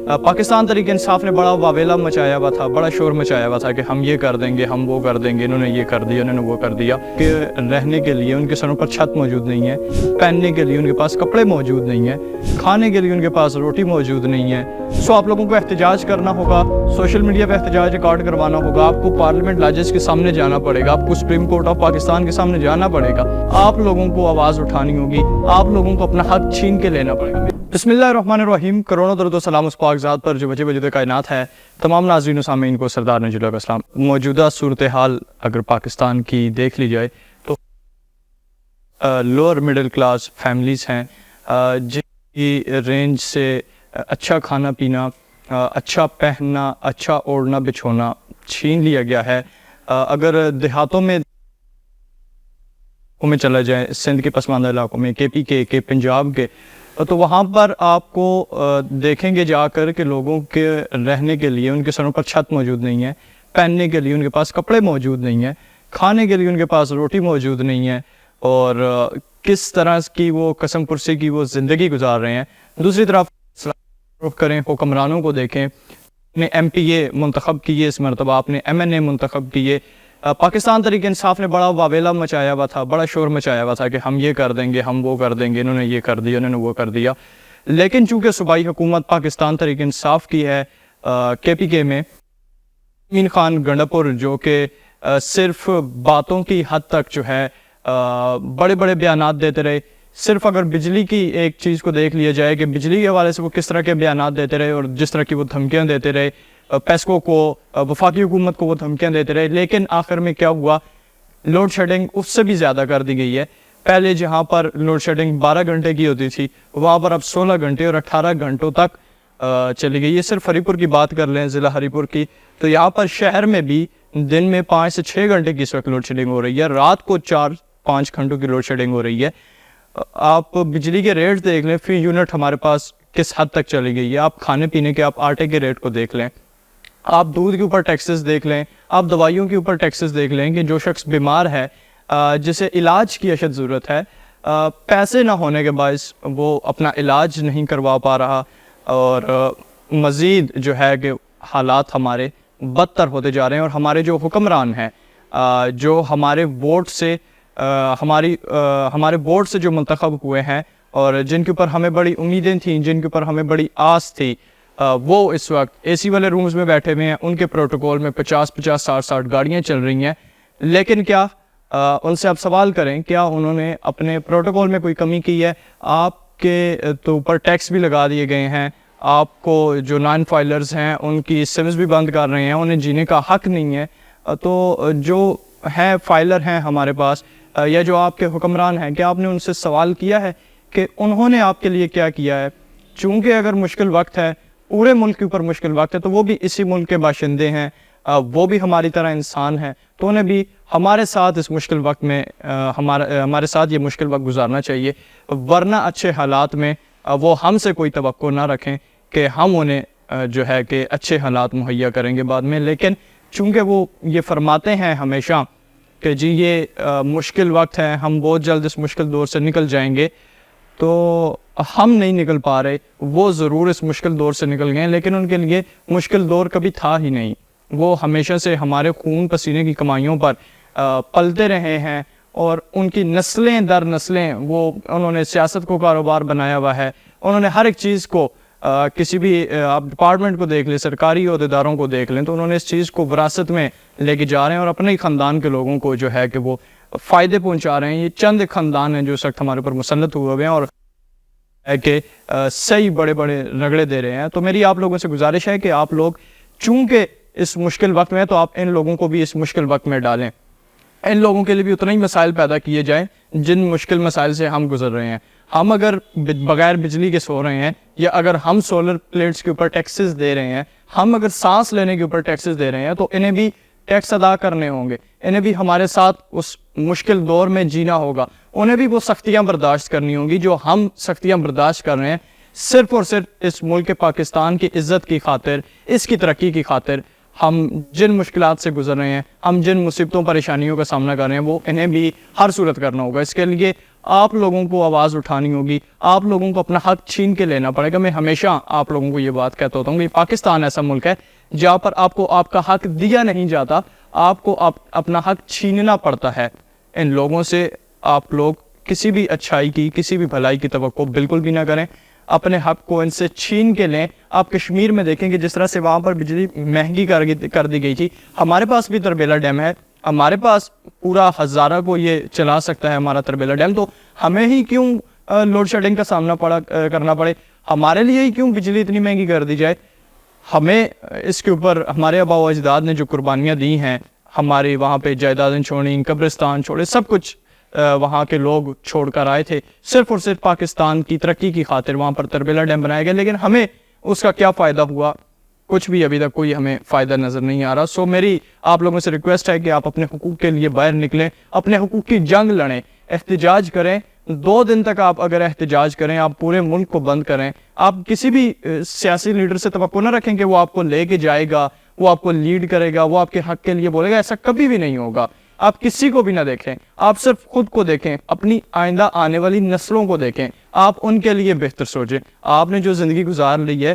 पाकिस्तान तहरीक इंसाफ ने बड़ा वावेला मचाया हुआ था, बड़ा शोर मचाया हुआ था कि हम ये कर देंगे, हम वो कर देंगे, इन्होंने ये कर दिया, इन्होंने वो कर दिया। कि रहने के लिए उनके सरों पर छत मौजूद नहीं है, पहनने के लिए उनके पास कपड़े मौजूद नहीं है, खाने के लिए उनके पास रोटी मौजूद नहीं है। सो आप लोगों को एहतजाज करना होगा, सोशल मीडिया पर एहतजाज रिकॉर्ड करवाना होगा, आपको पार्लियामेंट लाजिस के सामने जाना पड़ेगा, आपको सुप्रीम कोर्ट ऑफ पाकिस्तान के सामने जाना पड़ेगा, आप लोगों को आवाज़ उठानी होगी, आप लोगों को अपना हक छीन के लेना पड़ेगा। बिस्मिल्लाहिर्रहमानिर्रहीम। करोड़ों दरुद व सलाम उस पाक ज़ात पर जो वजह वजूद कायनात है। तमाम नाज़रीन व सामीन को सरदार नजरुल इस्लाम। मौजूदा सूरत हाल अगर पाकिस्तान की देख ली जाए तो लोअर मिडिल क्लास फैमिलीज़ हैं जिनकी रेंज से अच्छा खाना पीना, अच्छा पहनना, अच्छा ओढ़ना बिछोना छीन लिया गया है। अगर देहातों में चला जाए, सिंध के पसमानदा इलाकों में, KP के पंजाब के, तो वहाँ पर आपको देखेंगे जाकर कि लोगों के रहने के लिए उनके सरों पर छत मौजूद नहीं है, पहनने के लिए उनके पास कपड़े मौजूद नहीं है, खाने के लिए उनके पास रोटी मौजूद नहीं है, और किस तरह की वो कसम पुरसी की वो ज़िंदगी गुजार रहे हैं। दूसरी तरफ करें, हुक्मरानों को देखें, आपने MPA मुंतखब किए, इस मरतबा आपने MNA मुंतखब किए। पाकिस्तान तहरीक इंसाफ ने बड़ा वावेला मचाया हुआ था, बड़ा शोर मचाया हुआ था कि हम ये कर देंगे, हम वो कर देंगे, इन्होंने ये कर दिया, इन्होंने वो कर दिया। लेकिन चूँकि सूबाई हुकूमत पाकिस्तान तहरीक इंसाफ की है, KPK में अमीन खान गंडापुर जो कि सिर्फ बातों की हद तक जो है बड़े बड़े बयानात देते रहे। सिर्फ अगर बिजली की एक चीज़ को देख लिया जाए कि बिजली के हवाले से वो किस तरह के बयानात देते रहे और जिस तरह की वो धमकियाँ देते रहे, पेस्को को, वफाकी हुकूमत को वो धमकियाँ देते रहे, लेकिन आखिर में क्या हुआ, लोड शेडिंग उससे भी ज़्यादा कर दी गई है। पहले जहाँ पर लोड शेडिंग 12 घंटे की होती थी, वहाँ पर अब 16 घंटे और 18 घंटों तक चली गई है। सिर्फ हरीपुर की बात कर लें, ज़िला हरीपुर की, तो यहाँ पर शहर में भी दिन में 5 से 6 घंटे की इस वक्त लोड शेडिंग हो रही है, रात को 4-5 घंटों की लोड शेडिंग हो रही है। आप बिजली के रेट देख लें, फी यूनिट हमारे पास किस हद तक चली गई है। आप खाने पीने के, आप आटे के रेट को देख लें, आप दूध के ऊपर टैक्सेस देख लें, आप दवाइयों के ऊपर टैक्सेस देख लें कि जो शख्स बीमार है, जिसे इलाज की अशद ज़रूरत है, पैसे ना होने के बायस वो अपना इलाज नहीं करवा पा रहा, और मज़ीद जो है कि हालात हमारे बदतर होते जा रहे हैं। और हमारे जो हुक्मरान हैं, जो हमारे वोट से हमारे वोट से जो मुंतखब हुए हैं और जिनके ऊपर हमें बड़ी उम्मीदें थीं, जिनके ऊपर हमें बड़ी आस थी, वो इस वक्त AC वाले रूम्स में बैठे हुए हैं। उनके प्रोटोकॉल में 50-50, 60-60 गाड़ियाँ चल रही हैं, लेकिन क्या उनसे आप सवाल करें, क्या उन्होंने अपने प्रोटोकॉल में कोई कमी की है? आपके तो ऊपर टैक्स भी लगा दिए गए हैं, आपको जो नॉन फाइलर्स हैं उनकी सिम्स भी बंद कर रहे हैं, उन्हें जीने का हक नहीं है। तो जो है फाइलर हैं हमारे पास, या जो आपके हुक्मरान हैं, क्या आपने उनसे सवाल किया है कि उन्होंने आपके लिए क्या किया है? चूँकि अगर मुश्किल वक्त है, पूरे मुल्क के ऊपर मुश्किल वक्त है, तो वो भी इसी मुल्क के बाशिंदे हैं, वो भी हमारी तरह इंसान हैं, तो उन्हें भी हमारे साथ इस मुश्किल वक्त में हमारे साथ ये मुश्किल वक्त गुजारना चाहिए। वरना अच्छे हालात में वो हमसे कोई तवक्को ना रखें कि हम उन्हें जो है कि अच्छे हालात मुहैया करेंगे बाद में। लेकिन चूँकि वो ये फरमाते हैं हमेशा कि जी ये मुश्किल वक्त है, हम बहुत जल्द इस मुश्किल दौर से निकल जाएंगे, तो हम नहीं निकल पा रहे। वो ज़रूर इस मुश्किल दौर से निकल गए, लेकिन उनके लिए मुश्किल दौर कभी था ही नहीं। वो हमेशा से हमारे खून पसीने की कमाइयों पर पलते रहे हैं, और उनकी नस्लें दर नस्लें उन्होंने सियासत को कारोबार बनाया हुआ है। उन्होंने हर एक चीज़ को किसी भी आप डिपार्टमेंट को देख लें, सरकारी अहदेदारों को देख लें, तो उन्होंने इस चीज़ को विरासत में लेके जा रहे हैं और अपने ही ख़ानदान के लोगों को जो है कि वो फ़ायदे पहुँचा रहे हैं। ये चंद ख़ानदान हैं जो इस वक्त हमारे ऊपर मुसल्लत हुए हैं और कि सही बड़े बड़े रगड़े दे रहे हैं। तो मेरी आप लोगों से गुजारिश है कि आप लोग चूँकि इस मुश्किल वक्त में, तो आप इन लोगों को भी इस मुश्किल वक्त में डालें। इन लोगों के लिए भी उतना ही मसाइल पैदा किए जाएं जिन मुश्किल मसाइल से हम गुजर रहे हैं। हम अगर बगैर बिजली के सो रहे हैं, या अगर हम सोलर प्लेट्स के ऊपर टैक्सेस दे रहे हैं, हम अगर सांस लेने के ऊपर टैक्सेस दे रहे हैं, तो इन्हें भी टैक्स अदा करने होंगे, इन्हें भी हमारे साथ उस मुश्किल दौर में जीना होगा, उन्हें भी वो सख्तियाँ बर्दाश्त करनी होंगी जो हम सख्तियाँ बर्दाश्त कर रहे हैं, सिर्फ और सिर्फ इस मुल्क पाकिस्तान की इज़्ज़त की खातिर, इसकी तरक्की की खातिर। हम जिन मुश्किलात से गुजर रहे हैं, हम जिन मुसीबतों परेशानियों का सामना कर रहे हैं, वो इन्हें भी हर सूरत करना होगा। इसके लिए آپ لوگوں کو آواز اٹھانی ہوگی, آپ لوگوں کو اپنا حق چھین کے لینا پڑے گا. میں ہمیشہ آپ لوگوں کو یہ بات کہتا ہوتا ہوں کہ پاکستان ایسا ملک ہے جہاں پر آپ کو آپ کا حق دیا نہیں جاتا, آپ کو اپنا حق چھیننا پڑتا ہے ان لوگوں سے. آپ لوگ کسی بھی اچھائی کی, کسی بھی بھلائی کی توقع بالکل بھی نہ کریں, اپنے حق کو ان سے چھین کے لیں. آپ کشمیر میں دیکھیں کہ جس طرح سے وہاں پر بجلی مہنگی کر دی گئی تھی, ہمارے پاس بھی تربیلا ڈیم ہے, ہمارے پاس پورا ہزارہ کو یہ چلا سکتا ہے ہمارا تربیلا ڈیم, تو ہمیں ہی کیوں لوڈ شیڈنگ کا سامنا کرنا پڑے, ہمارے لیے ہی کیوں بجلی اتنی مہنگی کر دی جائے. ہمیں اس کے اوپر ہمارے آباء و اجداد نے جو قربانیاں دی ہیں, ہمارے وہاں پہ جائیدادیں چھوڑیں, قبرستان چھوڑے, سب کچھ وہاں کے لوگ چھوڑ کر آئے تھے صرف اور صرف پاکستان کی ترقی کی خاطر. وہاں پر تربیلا ڈیم بنایا گیا, لیکن ہمیں اس کا کیا فائدہ ہوا, کچھ بھی ابھی تک کوئی ہمیں فائدہ نظر نہیں آ رہا. سو میری آپ لوگوں سے ریکویسٹ ہے کہ آپ اپنے حقوق کے لیے باہر نکلیں, اپنے حقوق کی جنگ لڑیں, احتجاج کریں. 2 دن تک آپ اگر احتجاج کریں, آپ پورے ملک کو بند کریں. آپ کسی بھی سیاسی لیڈر سے توقع نہ رکھیں کہ وہ آپ کو لے کے جائے گا, وہ آپ کو لیڈ کرے گا, وہ آپ کے حق کے لیے بولے گا. ایسا کبھی بھی نہیں ہوگا. آپ کسی کو بھی نہ دیکھیں, آپ صرف خود کو دیکھیں, اپنی آئندہ آنے والی نسلوں کو دیکھیں, آپ ان کے لیے بہتر سوچیں. آپ نے جو زندگی گزار لی ہے,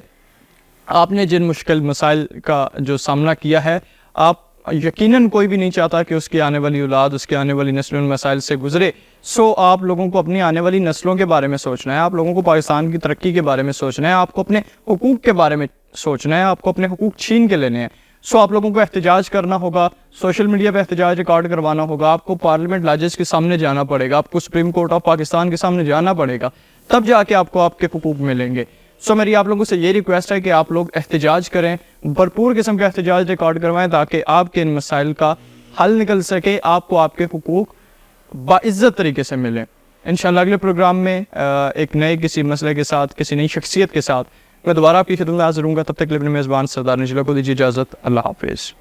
آپ نے جن مشکل مسائل کا جو سامنا کیا ہے, آپ یقیناً کوئی بھی نہیں چاہتا کہ اس کی آنے والی اولاد, اس کی آنے والی نسلوں ان مسائل سے گزرے. سو آپ لوگوں کو اپنی آنے والی نسلوں کے بارے میں سوچنا ہے, آپ لوگوں کو پاکستان کی ترقی کے بارے میں سوچنا ہے, آپ کو اپنے حقوق کے بارے میں سوچنا ہے, آپ کو اپنے حقوق چھین کے لینے ہیں. سو آپ لوگوں کو احتجاج کرنا ہوگا, سوشل میڈیا پہ احتجاج ریکارڈ کروانا ہوگا, آپ کو پارلیمنٹ لاجز کے سامنے جانا پڑے گا, آپ کو سپریم کورٹ آف پاکستان کے سامنے جانا پڑے گا, تب جا کے آپ کو آپ کے حقوق ملیں گے. سو میری آپ لوگوں سے یہ ریکویسٹ ہے کہ آپ لوگ احتجاج کریں, بھرپور قسم کا احتجاج ریکارڈ کروائیں تاکہ آپ کے ان مسائل کا حل نکل سکے, آپ کو آپ کے حقوق باعزت طریقے سے ملیں. انشاءاللہ اگلے پروگرام میں ایک نئے کسی مسئلے کے ساتھ, کسی نئی شخصیت کے ساتھ میں دوبارہ آپ کی خدمت میں حاضر ہوں گا. تب تک اپنے میزبان سردار نجلا کو دیجیے اجازت. اللہ حافظ.